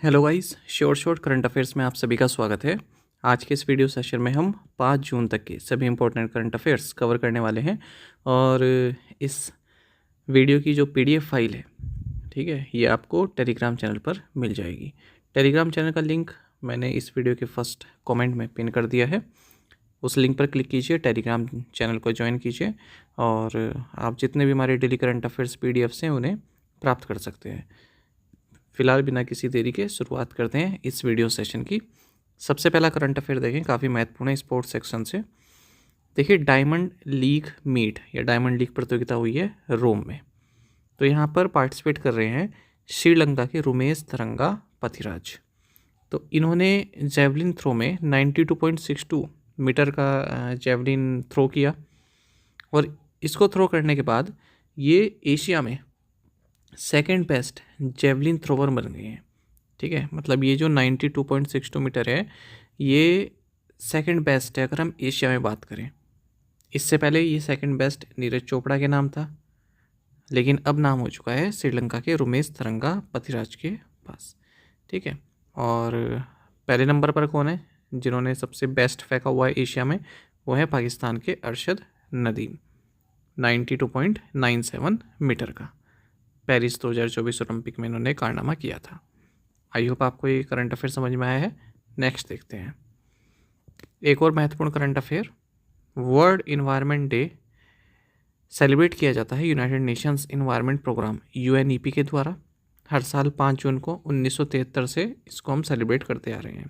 Hello guys, short current affairs में आप सभी का स्वागत है। आज के इस वीडियो सेशन में हम 5 जून तक के सभी इंपॉर्टेंट करंट अफेयर्स कवर करने वाले हैं और इस वीडियो की जो पीडीएफ फाइल है, ठीक है, ये आपको टेलीग्राम चैनल पर मिल जाएगी। टेलीग्राम चैनल का लिंक मैंने इस वीडियो के फर्स्ट कमेंट में पिन कर दिया है। उस लिंक पर क्लिक कीजिए, टेलीग्राम चैनल को ज्वाइन कीजिए और आप जितने भी हमारे डेली करंट अफेयर्स पीडीएफ्स हैं उन्हें प्राप्त कर सकते हैं। फिलहाल बिना किसी देरी के शुरुआत करते हैं इस वीडियो सेशन की। सबसे पहला करंट अफेयर देखें, काफ़ी महत्वपूर्ण है स्पोर्ट्स सेक्शन से। देखिए, डायमंड लीग मीट या डायमंड लीग प्रतियोगिता हुई है रोम में। तो यहाँ पर पार्टिसिपेट कर रहे हैं श्रीलंका के रुमेश थरंगा पथिराज। तो इन्होंने जेवलिन थ्रो में 92.62 मीटर का जेवलिन थ्रो किया और इसको थ्रो करने के बाद ये एशिया में सेकंड बेस्ट जेवलिन थ्रोवर बन गए हैं। ठीक है, मतलब ये जो 92.62 मीटर है ये सेकंड बेस्ट है अगर हम एशिया में बात करें। इससे पहले ये सेकंड बेस्ट नीरज चोपड़ा के नाम था, लेकिन अब नाम हो चुका है श्रीलंका के रुमेश थरंगा पथिराज के पास। ठीक है, और पहले नंबर पर कौन है जिन्होंने सबसे बेस्ट फेंका हुआ है एशिया में? वो है पाकिस्तान के अरशद नदीम, 92.97 मीटर का। पेरिस 2024 ओलंपिक में इन्होंने कारनामा किया था। आई होप आपको ये करंट अफेयर समझ में आया है। नेक्स्ट देखते हैं एक और महत्वपूर्ण current affair. World Environment Day celebrate किया जाता है United Nations Environment Programme UNEP के द्वारा। हर साल 5 जून को 1973 से इसको हम सेलिब्रेट करते आ रहे हैं।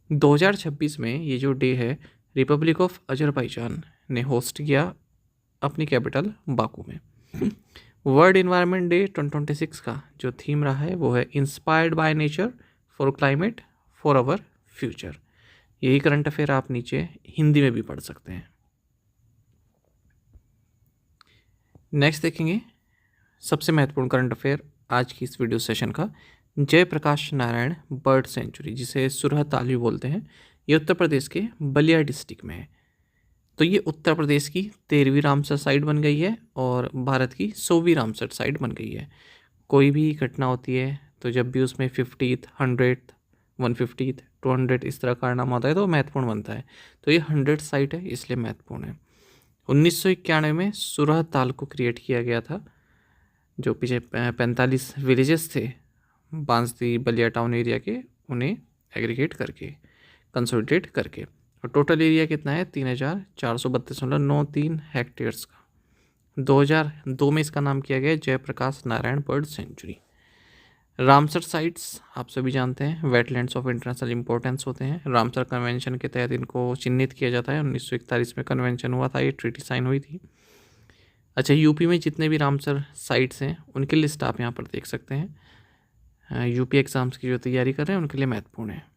2026 में ये जो डे है रिपब्लिक ऑफ अजरबैजान ने होस्ट किया अपनी कैपिटल बाकू में। वर्ल्ड इन्वायरमेंट डे 2026 का जो थीम रहा है वो है inspired by nature for climate for our future. यही करंट अफेयर आप नीचे हिंदी में भी पढ़ सकते हैं। नेक्स्ट देखेंगे सबसे महत्वपूर्ण करंट अफेयर आज की इस वीडियो सेशन का। जयप्रकाश नारायण बर्ड सेंचुरी, जिसे सुरह ताल भी बोलते हैं, ये उत्तर प्रदेश के बलिया डिस्ट्रिक्ट में है। तो ये उत्तर प्रदेश की 13वीं रामसर साइट बन गई है और भारत की 100वीं रामसर साइट बन गई है। कोई भी घटना होती है तो जब भी उसमें 50th, 100th, 150th, 200 इस तरह कारनामा होता है तो महत्वपूर्ण बनता है। तो ये 100 साइट है इसलिए महत्वपूर्ण है। 1991 में सुरह ताल को क्रिएट किया गया था। जो पीछे 45 विलेजेस थे बांसदी बलिया टाउन एरिया के, उन्हें एग्रीगेट करके कंसोलिडेट करके, और टोटल एरिया कितना है 3432.93 हेक्टेयर्स का। 2002 में इसका नाम किया गया Jayaprakash Narayan bird sanctuary. Ramsar sites आप सभी जानते हैं वेटलैंड्स ऑफ इंटरनेशनल इंपॉर्टेंस होते हैं। रामसर कन्वेंशन के तहत इनको चिन्हित किया जाता है। 1941 में कन्वेंशन हुआ था, ये ट्रीटी साइन हुई थी। अच्छा, यूपी में जितने भी रामसर साइट्स हैं उनकी लिस्ट आप यहाँ पर देख सकते हैं। यूपी एग्ज़ाम्स की जो तैयारी कर रहे हैं उनके लिए महत्वपूर्ण है।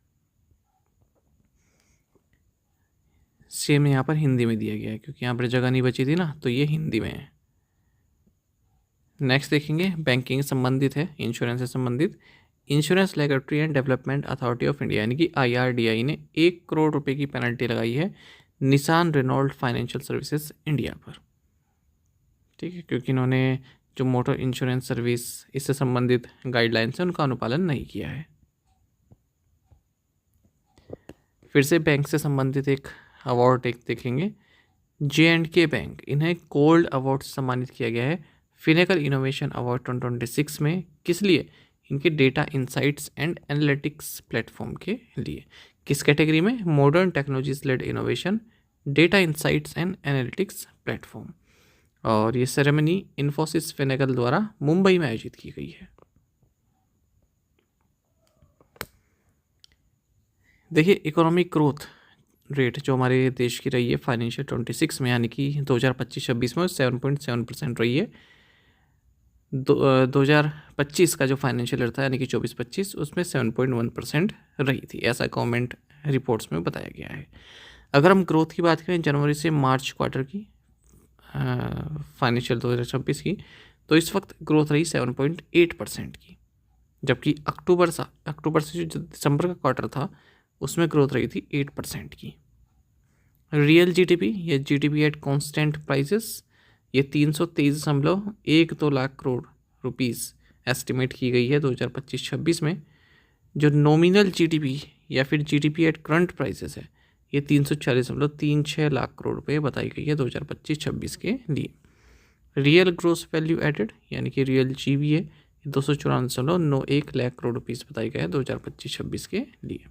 सेम यहाँ पर हिंदी में दिया गया है क्योंकि यहाँ पर जगह नहीं बची थी ना, तो ये हिंदी में है। नेक्स्ट देखेंगे बैंकिंग संबंधित है, इंश्योरेंस से संबंधित। Insurance regulatory and development authority of India यानी कि IRDAI ने 1 करोड़ रुपए की पेनल्टी लगाई है Nissan Renault Financial Services India पर। ठीक है, क्योंकि इन्होंने जो मोटर इंश्योरेंस सर्विस इससे संबंधित गाइडलाइंस है उनका अनुपालन नहीं किया है। फिर से बैंक से संबंधित एक अवार्ड एक देखेंगे। J&K बैंक, इन्हें गोल्ड अवार्ड से सम्मानित किया गया है फिनेकल इनोवेशन अवार्ड 2026 में। किस लिए? इनके data insights and analytics platform के लिए। किस कैटेगरी में? Modern technologies led innovation, data insights and analytics platform. और ये सेरेमनी इन्फोसिस फिनेकल द्वारा मुंबई में आयोजित की गई है। देखिए, इकोनॉमिक ग्रोथ रेट जो हमारे देश की रही है फाइनेंशियल 26 में यानी कि 2025-26 में 7.7% रही है। 2025 का जो फाइनेंशियल ईयर था यानी कि 24-25 उसमें 7.1% रही थी, ऐसा गवर्नमेंट रिपोर्ट्स में बताया गया है। अगर हम ग्रोथ की बात करें जनवरी से मार्च क्वार्टर की फाइनेंशियल 2026 की, तो इस वक्त ग्रोथ रही 7.8% की, जबकि अक्टूबर से जो दिसंबर का क्वार्टर था उसमें ग्रोथ रही थी 8% की। रियल GDP या GDP एट कॉन्स्टेंट प्राइसेस ये 323.12 लाख करोड़ रुपीस एस्टिमेट की गई है 2025-26 में, जो नॉमिनल जीडीपी या फिर जीडीपी एट करंट प्राइसेस है, ये 340.36 लाख करोड़ रुपए बताई गई है 2025-26 के लिए। रियल ग्रोस वैल्यू एडेड यानी कि real GVA 294.91 lakh crore rupees बताई गई है 2025-26 के लिए।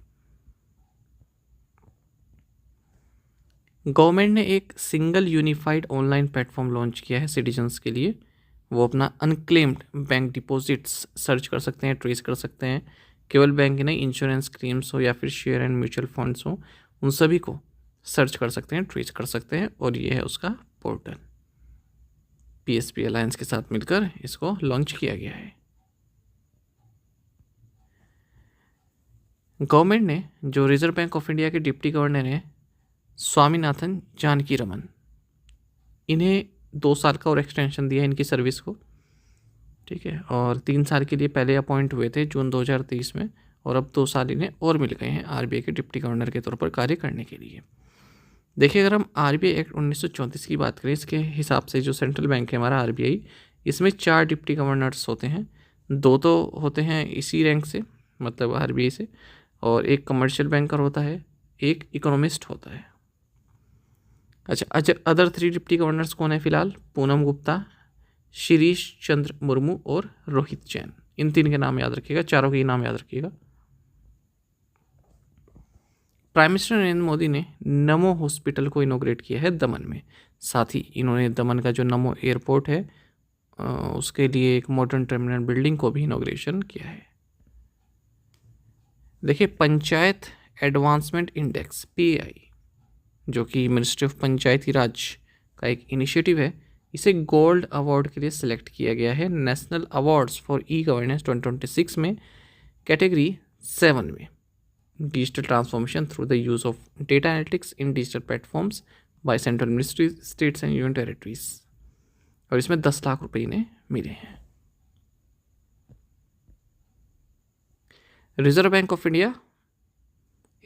गवर्नमेंट ने एक single unified online platform launch किया है सिटीजन्स के लिए। वो अपना अनक्लेम्ड बैंक डिपॉजिट्स सर्च कर सकते हैं, ट्रेस कर सकते हैं। केवल बैंक ही नहीं, इंश्योरेंस क्लेम्स हो या फिर शेयर एंड म्यूचुअल फंड्स हो, उन सभी को सर्च कर सकते हैं, ट्रेस कर सकते हैं। और ये है उसका पोर्टल। पीएसपी अलायंस के साथ मिलकर इसको लॉन्च किया गया है। गवर्नमेंट ने जो रिजर्व बैंक ऑफ इंडिया के डिप्टी गवर्नर हैं स्वामीनाथन जानकीरमन, इन्हें 2 साल का और एक्सटेंशन दिया है इनकी सर्विस को, ठीक है। और 3 साल के लिए पहले अपॉइंट हुए थे जून 2023 में, और अब 2 साल इन्हें और मिल गए हैं आरबीआई के डिप्टी गवर्नर के तौर पर कार्य करने के लिए। देखिए, अगर हम आरबीआई एक्ट 1934 की बात करें, इसके हिसाब से जो सेंट्रल बैंक है हमारा आरबीआई, इसमें 4 डिप्टी गवर्नर्स होते हैं। 2 तो होते हैं इसी रैंक से, मतलब आरबीआई से, और एक कमर्शियल बैंकर होता है, एक इकोनॉमिस्ट होता है। अच्छा, अदर 3 डिप्टी गवर्नर्स कौन है फिलहाल? पूनम गुप्ता, शिरीष चंद्र मुर्मू और रोहित जैन। इन 3 के नाम याद रखिएगा, चारों के नाम याद रखिएगा। प्राइम मिनिस्टर नरेंद्र मोदी ने नमो हॉस्पिटल को इनोग्रेट किया है दमन में। साथ ही इन्होंने दमन का जो नमो एयरपोर्ट है उसके लिए एक मॉडर्न टर्मिनल बिल्डिंग को भी इनोग्रेशन किया है। देखिए, पंचायत एडवांसमेंट इंडेक्स PAI, जो कि मिनिस्ट्री ऑफ पंचायती राज का एक इनिशिएटिव है, इसे गोल्ड अवार्ड के लिए सिलेक्ट किया गया है national awards for e governance 2026 में, कैटेगरी 7 में। Digital transformation through the use of data analytics in digital platforms by central ministry, states and union territories. और इसमें 10 लाख रुपए इन्हें मिले हैं। रिजर्व बैंक ऑफ इंडिया,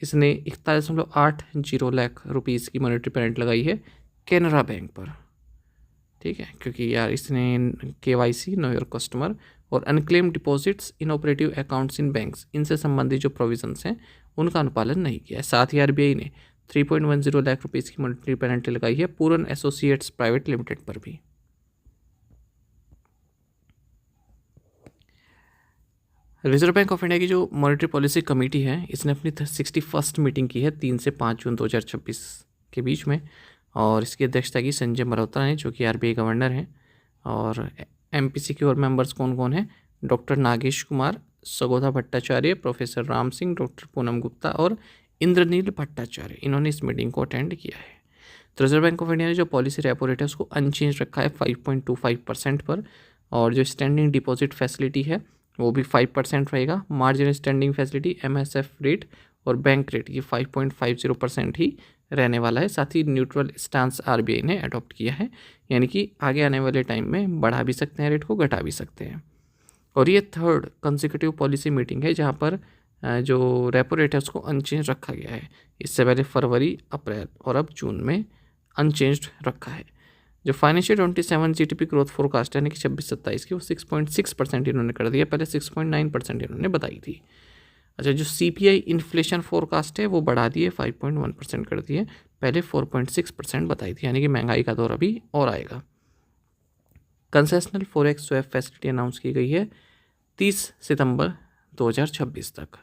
इसने 41.80 लाख रुपीज़ की मॉनेटरी पेनल्टी लगाई है कैनरा बैंक पर, ठीक है, क्योंकि यार इसने KYC, नो योर कस्टमर, और unclaim deposits in operative accounts in banks, इनसे संबंधित जो प्रोविजंस हैं उनका अनुपालन नहीं किया है। साथ ही आरबीआई ने 3.10 लाख रुपीज़ की मॉनेटरी पेनल्टी लगाई है पूरन एसोसिएट्स प्राइवेट लिमिटेड पर भी। रिजर्व बैंक ऑफ इंडिया की जो मॉनेटरी पॉलिसी कमेटी है, इसने अपनी 61st मीटिंग की है 3 से 5 जून 2026 के बीच में, और इसकी अध्यक्षता की संजय मल्होत्रा ने, जो कि आरबीआई गवर्नर हैं। और MPC के और मेंबर्स कौन कौन हैं? Doctor Nagesh Kumar, Sugata Bhattacharya, professor Ram Singh, doctor Poonam Gupta और इंद्रनील भट्टाचार्य, इन्होंने इस मीटिंग को अटेंड किया है। तो रिजर्व बैंक ऑफ इंडिया ने जो पॉलिसी रेपो रेट है उसको अनचेंज रखा है 5.25% पर, और जो स्टैंडिंग डिपॉजिट फैसिलिटी है वो भी 5% रहेगा। Marginal standing facility MSF rate और बैंक रेट ये 5.50% ही रहने वाला है। साथ ही न्यूट्रल स्टांस आरबीआई ने अडॉप्ट किया है, यानी कि आगे आने वाले टाइम में बढ़ा भी सकते हैं रेट को, घटा भी सकते हैं। और ये 3rd कंसेक्यूटिव पॉलिसी मीटिंग है जहाँ पर जो रेपो रेट है उसको अनचेंज रखा गया है। इससे पहले फरवरी, अप्रैल और अब जून में अनचेंज्ड रखा है। जो फाइनेंशियल 27 GDP ग्रोथ फोरकास्ट है, यानी कि 26-27 की, वो 6.6% इन्होंने कर दिया, पहले 6.9% इन्होंने बताई थी। अच्छा, जो CPI इन्फ्लेशन फोरकास्ट है वो बढ़ा दिए, 5.1% कर दिए, पहले 4.6% बताई थी, यानी कि महंगाई का दौर अभी और आएगा। Concessional forex swap facility announce की गई है 30 सितंबर 2026 तक।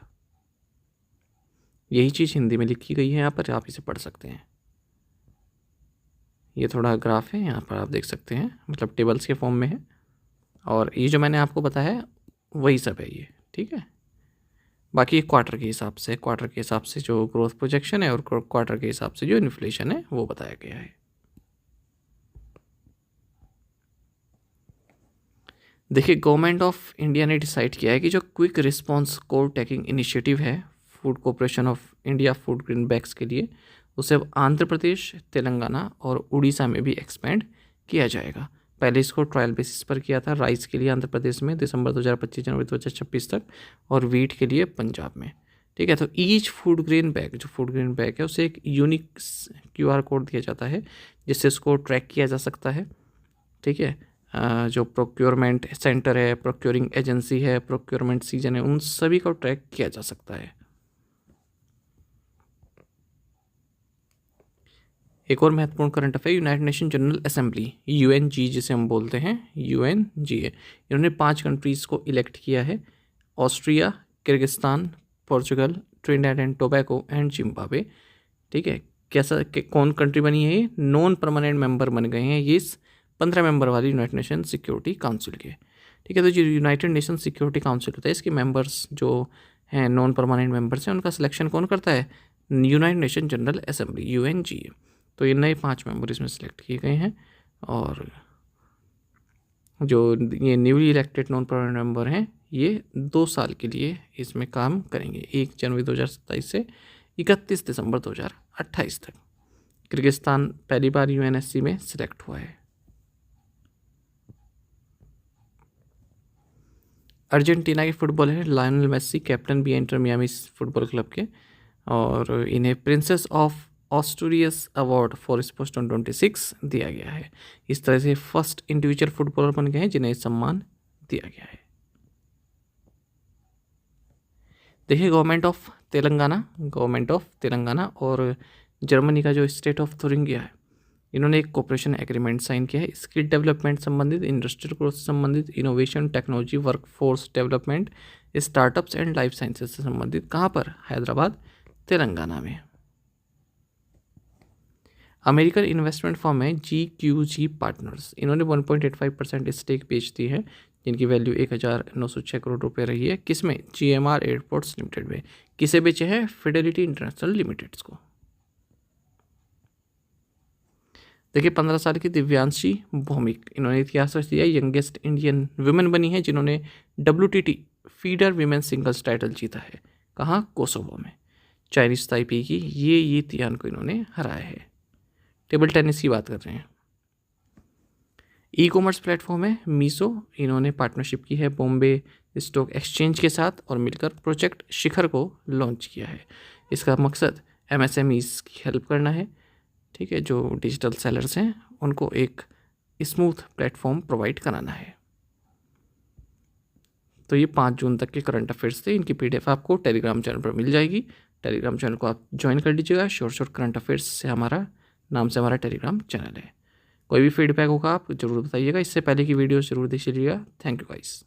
यही चीज़ हिंदी में लिखी गई है यहाँ पर, आप इसे पढ़ सकते हैं। ये थोड़ा ग्राफ है, यहाँ पर आप देख सकते हैं, मतलब टेबल्स के फॉर्म में है। और ये जो मैंने आपको बताया है वही सब है ये, ठीक है। बाकी क्वार्टर के हिसाब से जो ग्रोथ प्रोजेक्शन है और क्वार्टर के हिसाब से जो इन्फ्लेशन है वो बताया गया है। देखिए, गवर्नमेंट ऑफ इंडिया ने डिसाइड किया है कि जो quick response code taking initiative है Food Corporation of India food grain bags के लिए, उसे अब आंध्र प्रदेश, तेलंगाना और उड़ीसा में भी एक्सपेंड किया जाएगा। पहले इसको ट्रायल बेसिस पर किया था राइस के लिए आंध्र प्रदेश में दिसंबर 2025 जनवरी 2026 तक, और वीट के लिए पंजाब में, ठीक है। तो ईच फूड ग्रेन बैग, जो फूड ग्रेन बैग है उसे एक यूनिक QR कोड दिया जाता है जिससे उसको ट्रैक किया जा सकता है, ठीक है। जो प्रोक्योरमेंट सेंटर है, प्रोक्योरिंग एजेंसी है, प्रोक्योरमेंट सीजन है, उन सभी को ट्रैक किया जा सकता है। एक और महत्वपूर्ण current affair, United nation general assembly UNG जिसे हम बोलते हैं, UNG है, इन्होंने 5 कंट्रीज़ को इलेक्ट किया है, Austria, Kyrgyzstan, Portugal, Trinidad and Tobago and Zimbabwe. ठीक है, कैसा कौन कंट्री बनी है? ये नॉन परमानेंट मेंबर बन गए हैं ये इस 15 मेंबर वाली यूनाइटेड नेशन सिक्योरिटी काउंसिल के। ठीक है, तो जो यूनाइटेड नेशन सिक्योरिटी काउंसिल होता है, इसके मेंबर्स जो हैं नॉन परमानेंट मेंबर्स हैं, उनका सिलेक्शन कौन करता है? United nation general assembly UNG। तो ये नए 5 मेंबर इसमें सेलेक्ट किए गए हैं, और जो ये newly elected non permanent member हैं ये 2 साल के लिए इसमें काम करेंगे, 1 जनवरी 2027 से 31 दिसंबर 2028 तक। किर्गिस्तान पहली बार UNSC में सिलेक्ट हुआ है। अर्जेंटीना के फुटबॉलर है लायनल मेसी, कैप्टन भी इंटर मियामी फुटबॉल क्लब के, और इन्हें Princess of Asturias award for sports 2026 दिया गया है। इस तरह से फर्स्ट इंडिविजुअल फुटबॉलर बन गए हैं जिन्हें सम्मान दिया गया है। देखिए, गवर्नमेंट ऑफ तेलंगाना और जर्मनी का जो स्टेट ऑफ थुरिंगिया है, इन्होंने एक कोऑपरेशन एग्रीमेंट साइन किया है स्किल डेवलपमेंट संबंधित, इंडस्ट्रियल ग्रोथ से संबंधित, innovation, technology, workforce development, startups and life sciences से संबंधित। कहाँ पर? हैदराबाद, तेलंगाना में। अमेरिकन इन्वेस्टमेंट फर्म है GQG पार्टनर्स, इन्होंने 1.85% स्टेक बेच दी है, जिनकी वैल्यू 1906 करोड़ रुपए रही है। किसमें? GMR एयरपोर्ट्स लिमिटेड में। किसे बेचे हैं? फिडेलिटी इंटरनेशनल लिमिटेड्स को। देखिए, 15 साल की दिव्यांशी भौमिक, इन्होंने इतिहास रच दिया, यंगेस्ट इंडियन वुमेन बनी है जिन्होंने WTT feeder women singles title जीता है। कहाँ? कोसोवो में। चाइनीज ताइपी की ये तियान को इन्होंने हराया है। टेबल टेनिस की बात कर रहे हैं। ई कॉमर्स प्लेटफॉर्म है मीसो, इन्होंने पार्टनरशिप की है बॉम्बे स्टॉक एक्सचेंज के साथ और मिलकर प्रोजेक्ट शिखर को लॉन्च किया है। इसका मकसद MSMEs की हेल्प करना है। ठीक है, जो डिजिटल सेलर्स हैं उनको एक स्मूथ प्लेटफॉर्म प्रोवाइड कराना है। तो ये 5 जून तक के करंट अफेयर्स थे, इनकी PDF आपको टेलीग्राम चैनल पर मिल जाएगी। टेलीग्राम चैनल को आप ज्वाइन कर लीजिएगा। शॉर्ट करंट अफेयर्स से हमारा नाम से हमारा टेलीग्राम चैनल है। कोई भी फीडबैक होगा आप जरूर बताइएगा। इससे पहले की वीडियो जरूर देख लीजिएगा। Thank you guys.